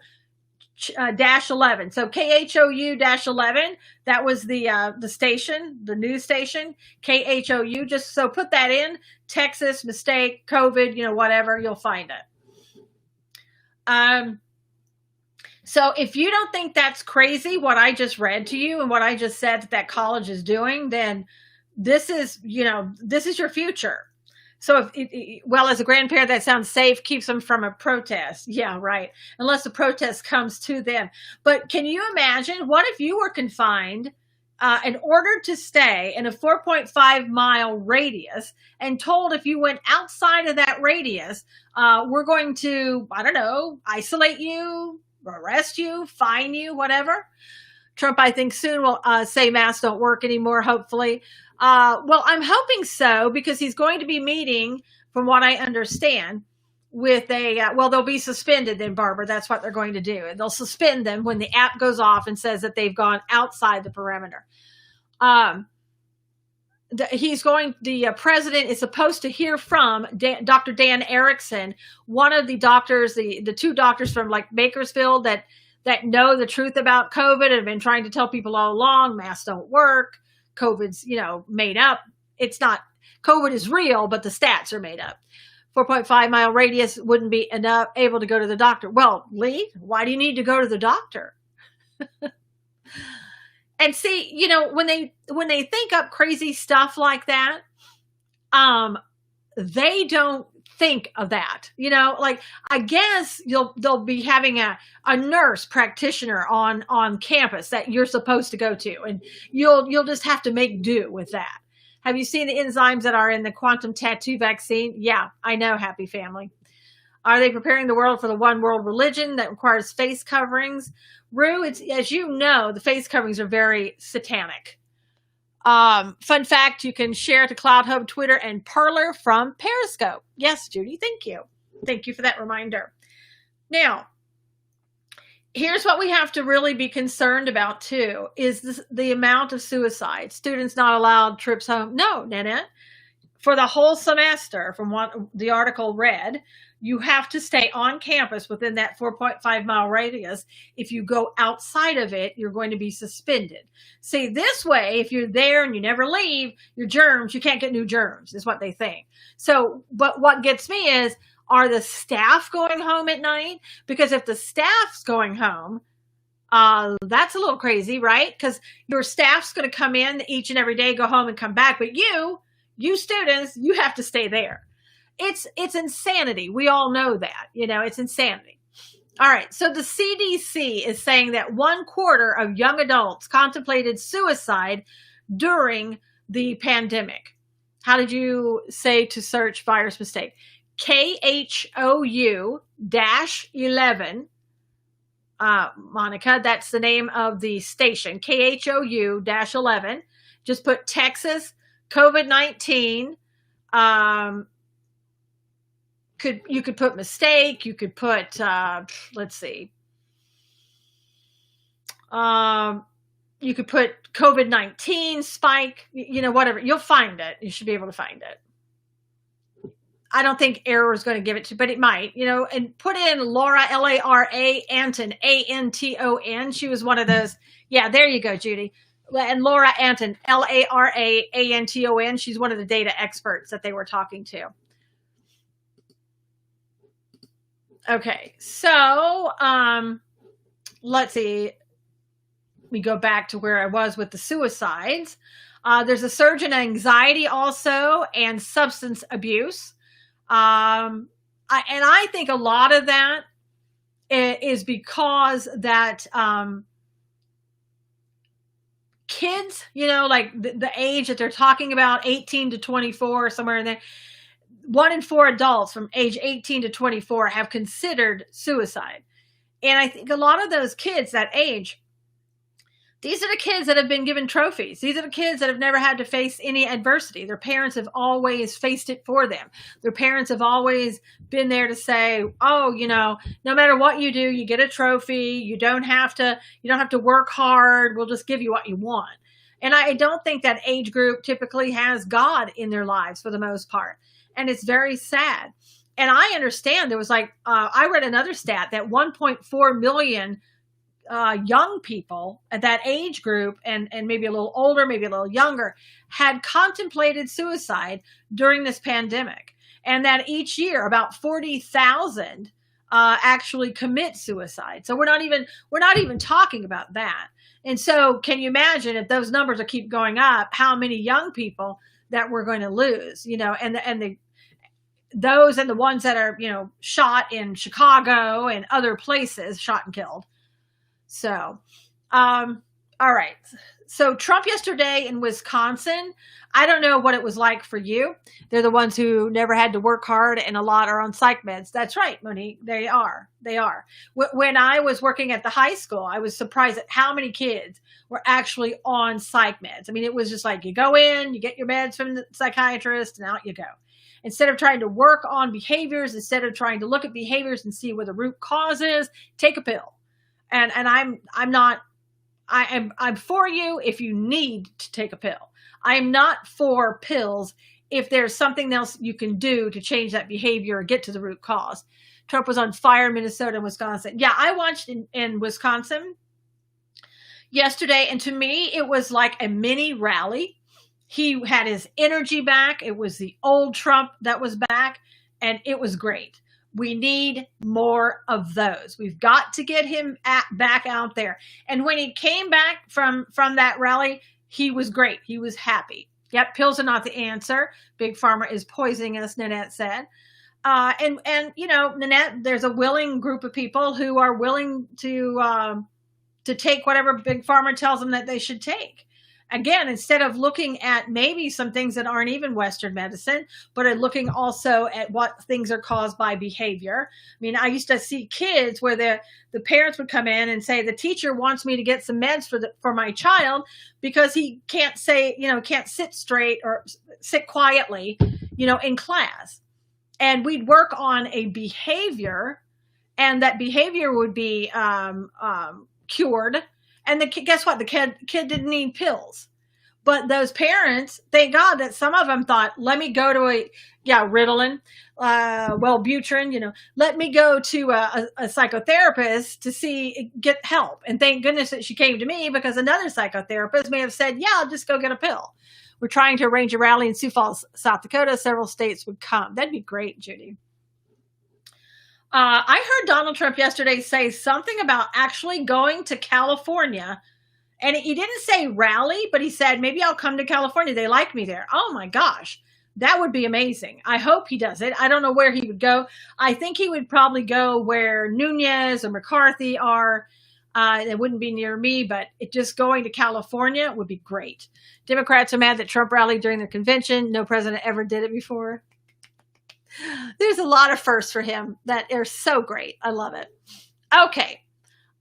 -11. So KHOU-11, that was the station, the news station, KHOU. Just so put that in, Texas, mistake, COVID, whatever, you'll find it. So if you don't think that's crazy, what I just read to you and what I just said that college is doing, then this is your future. So as a grandparent, that sounds safe, keeps them from a protest. Yeah, right. Unless the protest comes to them. But can you imagine, what if you were confined and ordered to stay in a 4.5-mile radius and told if you went outside of that radius, we're going to, isolate you, arrest you, fine you, whatever. Trump, I think, soon will say masks don't work anymore, hopefully. Well, I'm hoping so, because he's going to be meeting, from what I understand, with they'll be suspended then, Barbara. That's what they're going to do. And they'll suspend them when the app goes off and says that they've gone outside the perimeter. The president is supposed to hear from Dr. Dan Erickson, one of the doctors, the two doctors from Bakersfield that know the truth about COVID and have been trying to tell people all along, masks don't work. COVID's, made up. It's not, COVID is real, but the stats are made up. 4.5-mile radius wouldn't be able to go to the doctor. Well, Lee, why do you need to go to the doctor? And see, when they think up crazy stuff like that, they don't think of that. I guess they'll be having a nurse practitioner on campus that you're supposed to go to, and you'll just have to make do with that. Have you seen the enzymes that are in the quantum tattoo vaccine? Yeah, I know, happy family. Are they preparing the world for the one world religion that requires face coverings? Rue, as you know, the face coverings are very satanic. Fun fact, you can share to Cloud Hub, Twitter, and Parler from Periscope. Yes, Judy, thank you. Thank you for that reminder. Now, here's what we have to really be concerned about, too, is the amount of suicide. Students not allowed trips home. No, Nanette. For the whole semester, from what the article read, you have to stay on campus within that 4.5-mile radius. If you go outside of it, you're going to be suspended. See, this way, if you're there and you never leave, your germs, you can't get new germs, is what they think. So, but what gets me is, are the staff going home at night? Because if the staff's going home, That's a little crazy, right? Because your staff's going to come in each and every day, go home and come back. But you students, you have to stay there. It's insanity. We all know that, it's insanity. All right. So the CDC is saying that 1/4 of young adults contemplated suicide during the pandemic. How did you say to search virus mistake? KHOU-11. Monica, that's the name of the station. KHOU-11. Just put Texas COVID-19. You could put mistake. You could put let's see. You could put COVID-19 spike. Whatever. You'll find it. You should be able to find it. I don't think Error is going to give it to, but it might, and put in Laura, Lara Anton, Anton. She was one of those. Yeah, there you go, Judy. And Laura Anton, Lara Anton. She's one of the data experts that they were talking to. Okay, so let's see. We go back to where I was with the suicides. There's a surge in anxiety also and substance abuse. I think a lot of that is because that kids, like the age that they're talking about, 18 to 24, somewhere in there, 1 in 4 adults from age 18 to 24 have considered suicide. And I think a lot of those kids that age, these are the kids that have been given trophies. These are the kids that have never had to face any adversity. Their parents have always faced it for them. Their parents have always been there to say, oh, no matter what you do, you get a trophy. You don't have to work hard. We'll just give you what you want. And I don't think that age group typically has God in their lives for the most part. And it's very sad. And I understand there was I read another stat that 1.4 million young people at that age group and maybe a little older, maybe a little younger, had contemplated suicide during this pandemic. And that each year about 40,000 actually commit suicide. So we're not even talking about that. And so can you imagine if those numbers will keep going up, how many young people that we're going to lose, those and the ones that are, shot in Chicago and other places, shot and killed. So, all right. So Trump yesterday in Wisconsin, I don't know what it was like for you. They're the ones who never had to work hard and a lot are on psych meds. That's right, Monique. They are. When I was working at the high school, I was surprised at how many kids were actually on psych meds. I mean, it was just like you go in, you get your meds from the psychiatrist and out you go. Instead of trying to work on behaviors, instead of trying to look at behaviors and see where the root cause is, take a pill. And I'm for you if you need to take a pill. I'm not for pills if there's something else you can do to change that behavior or get to the root cause. Trump was on fire in Minnesota and Wisconsin. Yeah, I watched in Wisconsin yesterday, and to me, it was like a mini rally. He had his energy back. It was the old Trump that was back, and it was great. We need more of those. We've got to get him back out there. And when he came back from that rally, he was great. He was happy. Yep, pills are not the answer. Big Pharma is poisoning us, Nanette said. And Nanette, there's a willing group of people who are willing to take whatever Big Pharma tells them that they should take. Again, instead of looking at maybe some things that aren't even Western medicine, but are looking also at what things are caused by behavior. I mean, I used to see kids where the parents would come in and say, the teacher wants me to get some meds for my child because he can't can't sit straight or sit quietly, in class. And we'd work on a behavior, and that behavior would be cured. And guess what? The kid didn't need pills. But those parents, thank God that some of them thought, let me go to Ritalin, Wellbutrin, let me go to a psychotherapist to get help. And thank goodness that she came to me, because another psychotherapist may have said, yeah, I'll just go get a pill. We're trying to arrange a rally in Sioux Falls, South Dakota. Several states would come. That'd be great, Judy. I heard Donald Trump yesterday say something about actually going to California. And he didn't say rally, but he said, maybe I'll come to California. They like me there. Oh my gosh. That would be amazing. I hope he does it. I don't know where he would go. I think he would probably go where Nunez or McCarthy are. It wouldn't be near me, but just going to California would be great. Democrats are mad that Trump rallied during the convention. No president ever did it before. There's a lot of firsts for him that are so great. I love it. Okay.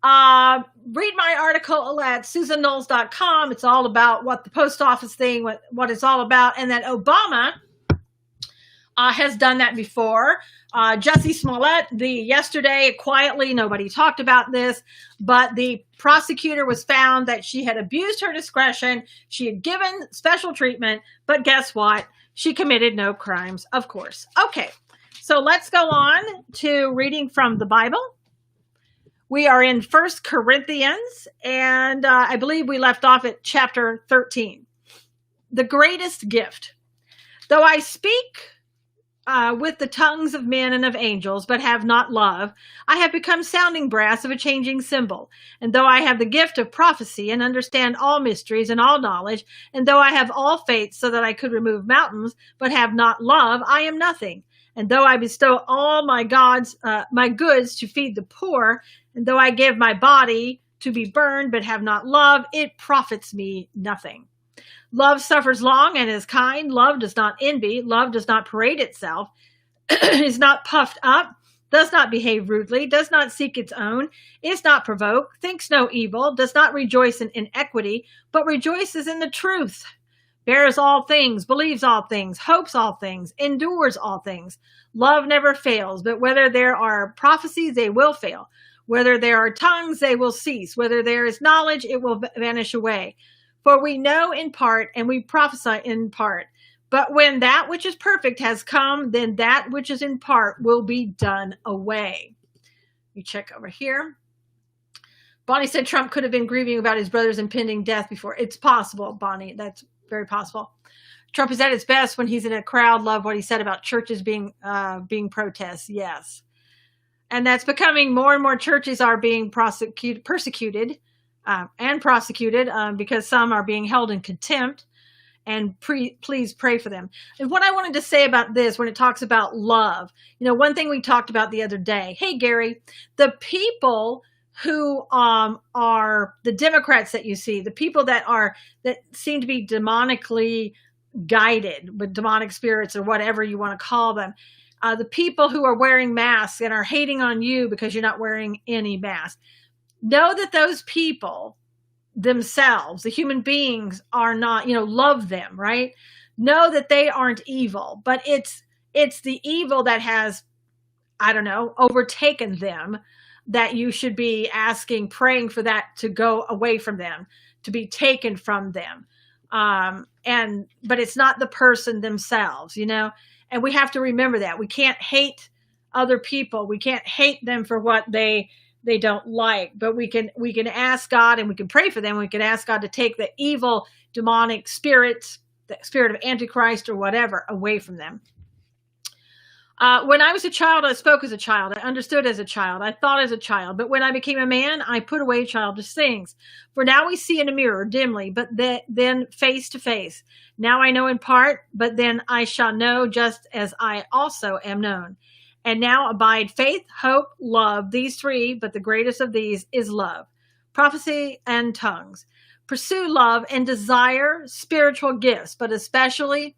Read my article at susanknowles.com. It's all about what the post office thing, what it's all about, and that Obama has done that before. Jussie Smollett, yesterday, quietly, nobody talked about this, but the prosecutor was found that she had abused her discretion. She had given special treatment, but guess what? She committed no crimes, of course. Okay, so let's go on to reading from the Bible. We are in 1 Corinthians, and I believe we left off at chapter 13. The greatest gift. Though I speak with the tongues of men and of angels, but have not love, I have become sounding brass of a changing cymbal. And though I have the gift of prophecy and understand all mysteries and all knowledge, and though I have all faith so that I could remove mountains, but have not love, I am nothing. And though I bestow all my goods to feed the poor, and though I give my body to be burned, but have not love, it profits me nothing. Love suffers long and is kind. Love does not envy. Love does not parade itself, is not puffed up, does not behave rudely, does not seek its own, is not provoked, thinks no evil, does not rejoice in inequity, but rejoices in the truth. Bears all things, believes all things, hopes all things, endures all things. Love never fails, but whether there are prophecies, they will fail. Whether there are tongues, they will cease. Whether there is knowledge, it will vanish away. For we know in part, and we prophesy in part. But when that which is perfect has come, then that which is in part will be done away. You check over here. Bonnie said Trump could have been grieving about his brother's impending death before. It's possible, Bonnie. That's very possible. Trump is at his best when he's in a crowd. Love what he said about churches being protests. Yes. And that's becoming more and more churches are being persecuted because some are being held in contempt. And please pray for them. And what I wanted to say about this, when it talks about love, one thing we talked about the other day. Hey, Gary, the people who are the Democrats that you see, the people that seem to be demonically guided with demonic spirits or whatever you want to call them, the people who are wearing masks and are hating on you because you're not wearing any mask, know that those people themselves, the human beings, are not, love them, right? Know that they aren't evil, but it's the evil that has, overtaken them, that you should be praying for that to go away from them, to be taken from them. But it's not the person themselves, and we have to remember that we can't hate other people. We can't hate them for what they don't like, but we can ask God, and we can pray for them. We can ask God to take the evil demonic spirits, the spirit of Antichrist or whatever, away from them. When I was a child, I spoke as a child. I understood as a child. I thought as a child. But when I became a man, I put away childish things. For now we see in a mirror dimly, but then face to face. Now I know in part, but then I shall know just as I also am known. And now abide faith, hope, love, these three, but the greatest of these is love. Prophecy and tongues. Pursue love and desire spiritual gifts, but especially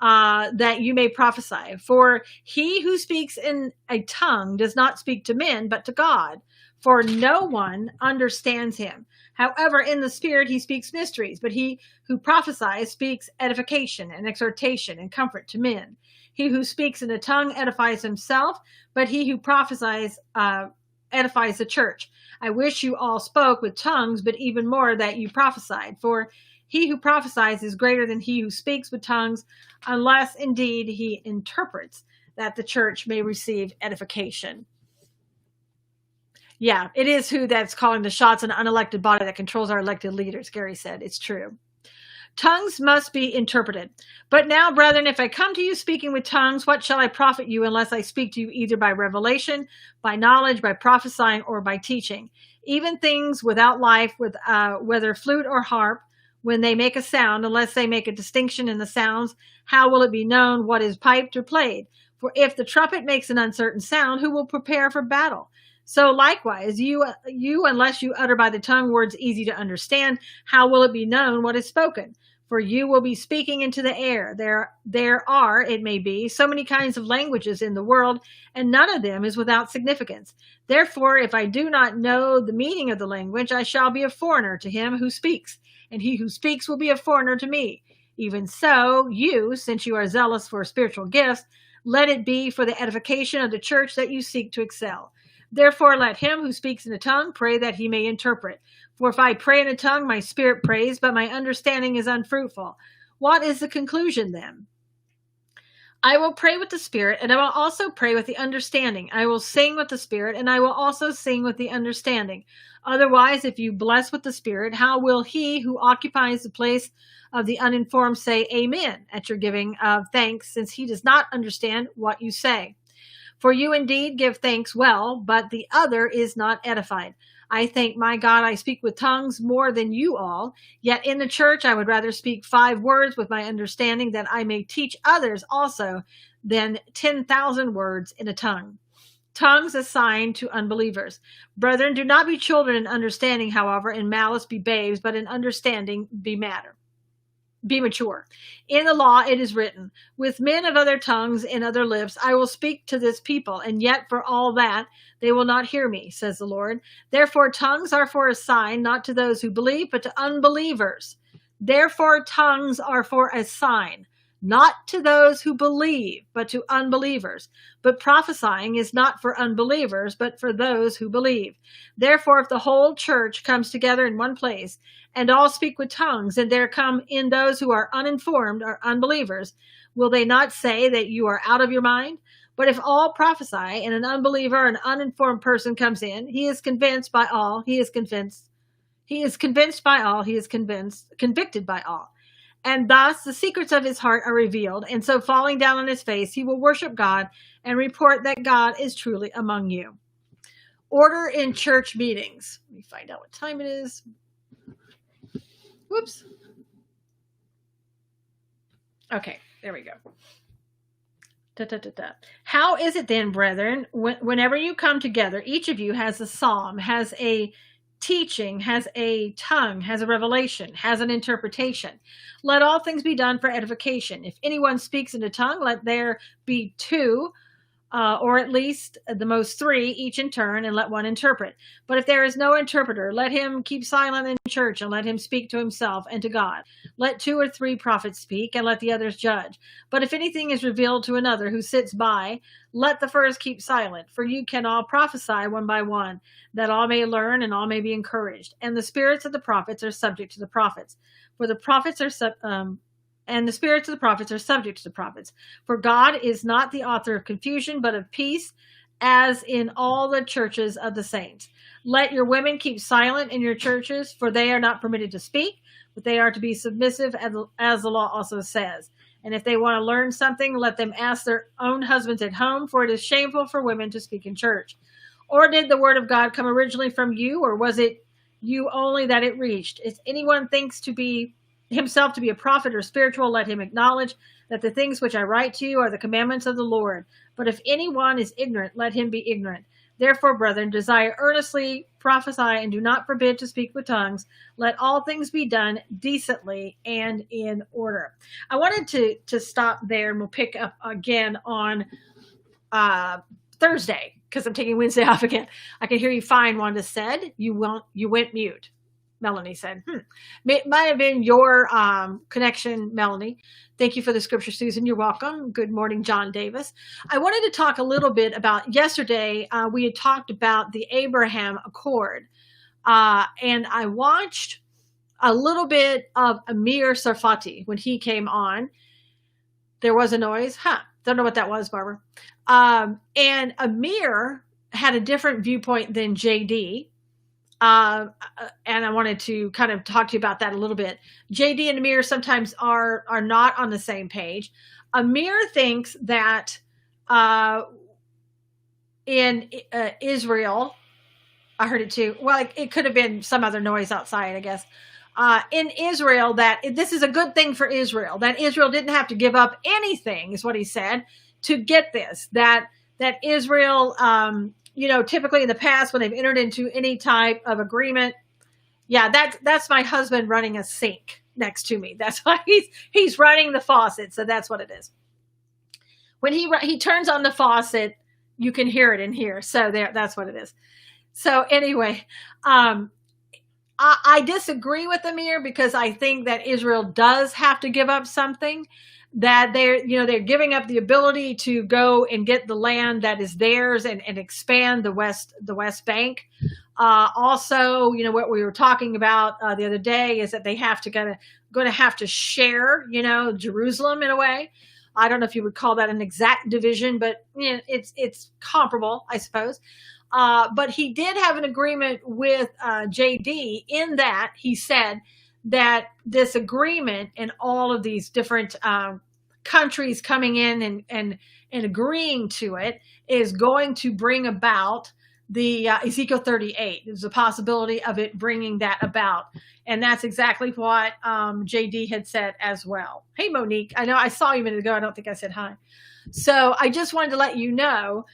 that you may prophesy. For he who speaks in a tongue does not speak to men, but to God, for no one understands him. However, in the spirit he speaks mysteries, but he who prophesies speaks edification and exhortation and comfort to men. He who speaks in a tongue edifies himself, but he who prophesies edifies the church. I wish you all spoke with tongues, but even more that you prophesied. For he who prophesies is greater than he who speaks with tongues, unless indeed he interprets, that the church may receive edification. Yeah, it is who that's calling the shots in an unelected body that controls our elected leaders, Gary said. It's true. Tongues must be interpreted. But now, brethren, if I come to you speaking with tongues, what shall I profit you unless I speak to you either by revelation, by knowledge, by prophesying, or by teaching? Even things without life, with whether flute or harp, when they make a sound, unless they make a distinction in the sounds, how will it be known what is piped or played? For if the trumpet makes an uncertain sound, who will prepare for battle? So likewise, you, unless you utter by the tongue words easy to understand, how will it be known what is spoken? For you will be speaking into the air. There are, it may be, so many kinds of languages in the world, and none of them is without significance. Therefore, if I do not know the meaning of the language, I shall be a foreigner to him who speaks, and he who speaks will be a foreigner to me. Even so, you, since you are zealous for spiritual gifts, let it be for the edification of the church that you seek to excel. Therefore, let him who speaks in a tongue pray that he may interpret. For if I pray in a tongue, my spirit prays, but my understanding is unfruitful. What is the conclusion then? I will pray with the spirit, and I will also pray with the understanding. I will sing with the spirit, and I will also sing with the understanding. Otherwise, if you bless with the spirit, how will he who occupies the place of the uninformed say amen at your giving of thanks, since he does not understand what you say? For you indeed give thanks well, but the other is not edified. I thank my God I speak with tongues more than you all, yet in the church I would rather speak 5 words with my understanding, that I may teach others also, than 10,000 words in a tongue. Tongues assigned to unbelievers. Brethren, do not be children in understanding, however, in malice be babes, but in understanding be mature. In the law it is written, with men of other tongues and other lips I will speak to this people, and yet for all that they will not hear me, says the Lord. Therefore tongues are for a sign, not to those who believe, but to unbelievers. Therefore tongues are for a sign, not to those who believe, but to unbelievers. But prophesying is not for unbelievers, but for those who believe. Therefore, if the whole church comes together in one place, and all speak with tongues, and there come in those who are uninformed or unbelievers, will they not say that you are out of your mind? But if all prophesy, and an unbeliever or an uninformed person comes in, he is convinced by all, he is convicted by all. And thus the secrets of his heart are revealed, and so falling down on his face, he will worship God and report that God is truly among you. Order in church meetings. Let me find out what time it is. Whoops. Okay, there we go. How is it then, brethren, whenever you come together, each of you has a psalm, has a teaching, has a tongue, has a revelation, has an interpretation? Let all things be done for edification. If anyone speaks in a tongue, let there be 2, or at least the most 3, each in turn, and let one interpret. But if there is no interpreter, let him keep silent in church, and let him speak to himself and to God. Let 2 or 3 prophets speak, and let the others judge. But if anything is revealed to another who sits by, let the first keep silent. For you can all prophesy one by one, that all may learn and all may be encouraged. And the spirits of the prophets are subject to the prophets. For the prophets are and the spirits of the prophets are subject to the prophets. For God is not the author of confusion, but of peace, as in all the churches of the saints. Let your women keep silent in your churches, for they are not permitted to speak, but they are to be submissive, as the law also says. And if they want to learn something, let them ask their own husbands at home, for it is shameful for women to speak in church. Or did the word of God come originally from you, or was it you only that it reached? If anyone thinks himself to be a prophet or spiritual, let him acknowledge that the things which I write to you are the commandments of the Lord. But if anyone is ignorant, let him be ignorant. Therefore, brethren, desire earnestly, prophesy, and do not forbid to speak with tongues. Let all things be done decently and in order. I wanted to stop there, and we'll pick up again on Thursday, because I'm taking Wednesday off again. I can hear you fine, Wanda said. You went mute. Melanie said, It might have been your connection, Melanie. Thank you for the scripture, Susan. You're welcome. Good morning, John Davis. I wanted to talk a little bit about yesterday. We had talked about the Abraham Accord. And I watched a little bit of Amir Sarfati when he came on. There was a noise. Don't know what that was, Barbara. And Amir had a different viewpoint than JD. And I wanted to kind of talk to you about that a little bit. JD and Amir sometimes are not on the same page. Amir thinks that in Israel, I heard it too. Well, it could have been some other noise outside, I guess. In Israel, that this is a good thing for Israel, that Israel didn't have to give up anything, is what he said, to get this. That Israel, typically in the past when they've entered into any type of agreement, yeah, that's my husband running a sink next to me. That's why he's running the faucet. So that's what it is. When he turns on the faucet, you can hear it in here. So that's what it is. So anyway, I disagree with Amir because I think that Israel does have to give up something, that they're giving up the ability to go and get the land that is theirs and expand the West Bank. Also, what we were talking about the other day is that they have to going to have to share, Jerusalem in a way. I don't know if you would call that an exact division, but it's comparable, I suppose. But he did have an agreement with JD in that he said that this agreement and all of these different countries coming in and agreeing to it is going to bring about the Ezekiel 38. There's a possibility of it bringing that about. And that's exactly what JD had said as well. Hey, Monique, I know I saw you a minute ago. I don't think I said hi. So I just wanted to let you know,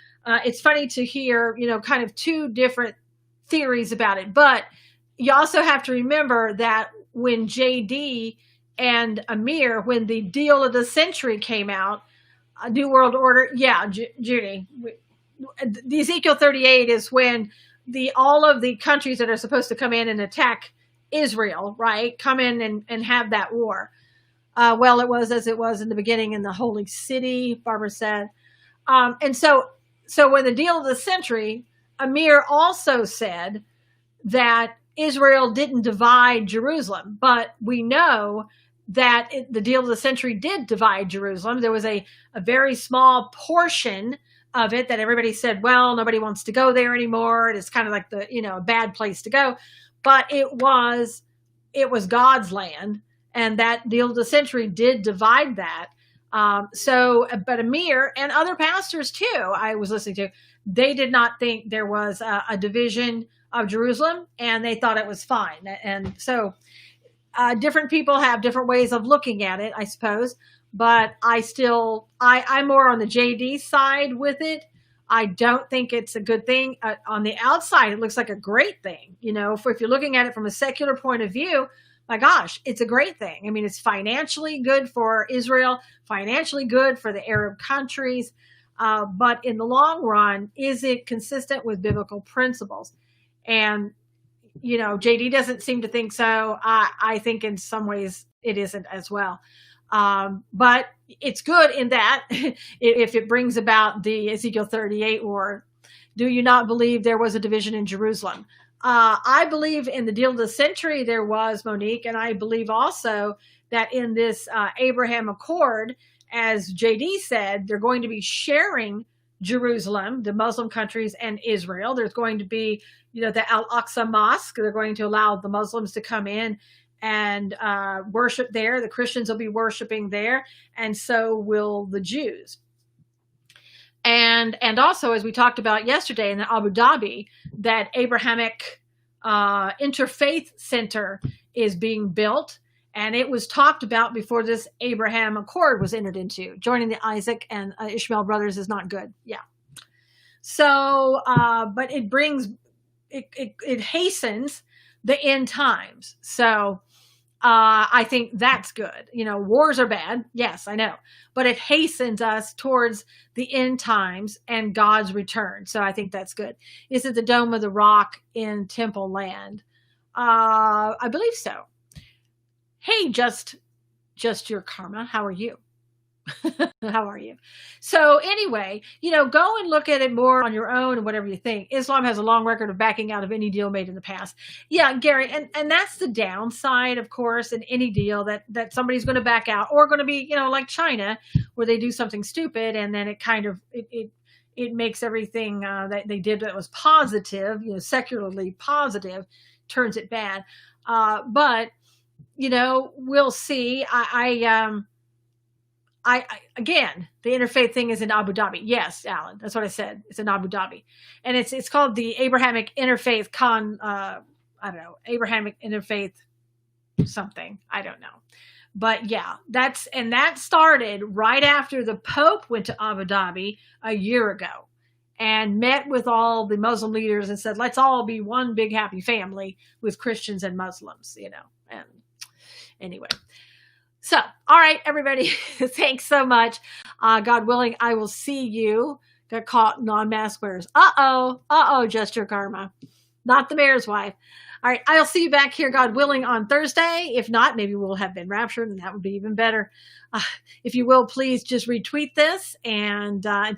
it's funny to hear, kind of two different theories about it. But you also have to remember that when JD and Amir, when the deal of the century came out, New World Order, yeah, Judy, the Ezekiel 38 is when all of the countries that are supposed to come in and attack Israel, right, come in and have that war. Well, it was as it was in the beginning in the holy city, Barbara said. And so when the deal of the century, Amir also said that Israel didn't divide Jerusalem, but we know that the deal of the century did divide Jerusalem. There was a very small portion of it that everybody said, well, nobody wants to go there anymore. It's kind of like a bad place to go. But it was God's land, and that deal of the century did divide that. But Amir and other pastors too, I was listening to, they did not think there was a division of Jerusalem, and they thought it was fine. And so different people have different ways of looking at it, I suppose. But I'm more on the JD side with it. I don't think it's a good thing. On the outside, it looks like a great thing. If you're looking at it from a secular point of view, my gosh, it's a great thing. I mean, it's financially good for Israel, financially good for the Arab countries. But in the long run, is it consistent with biblical principles? And, JD doesn't seem to think so. I think in some ways it isn't as well. But it's good in that if it brings about the Ezekiel 38 war. Do you not believe there was a division in Jerusalem? I believe in the deal of the century there was, Monique, and I believe also that in this Abraham Accord, as JD said, they're going to be sharing Jerusalem, the Muslim countries, and Israel. There's going to be, the Al-Aqsa Mosque. They're going to allow the Muslims to come in and worship there. The Christians will be worshiping there, and so will the Jews. And also, as we talked about yesterday in Abu Dhabi, that Abrahamic Interfaith Center is being built, and it was talked about before this Abraham Accord was entered into. Joining the Isaac and Ishmael brothers is not good. Yeah. So, but it hastens the end times. So I think that's good. Wars are bad. Yes, I know. But it hastens us towards the end times and God's return. So I think that's good. Is it the Dome of the Rock in Temple Land? I believe so. Hey, just your karma. How are you? How are you? So anyway, go and look at it more on your own and whatever you think. Islam has a long record of backing out of any deal made in the past. Yeah, Gary, and that's the downside, of course, in any deal that somebody's going to back out, or going to be, like China, where they do something stupid and then it kind of, it it makes everything that they did that was positive, secularly positive, turns it bad. But we'll see. Again, the interfaith thing is in Abu Dhabi. Yes, Alan, that's what I said. It's in Abu Dhabi, and it's called the Abrahamic Interfaith I don't know, Abrahamic Interfaith something. I don't know, but yeah, that started right after the Pope went to Abu Dhabi a year ago and met with all the Muslim leaders and said, let's all be one big happy family with Christians and Muslims, and anyway. So, all right, everybody, thanks so much. God willing, I will see you. Got caught non-mask wearers. Just your karma. Not the mayor's wife. All right, I'll see you back here, God willing, on Thursday. If not, maybe we'll have been raptured, and that would be even better. If you will, please just retweet this. And until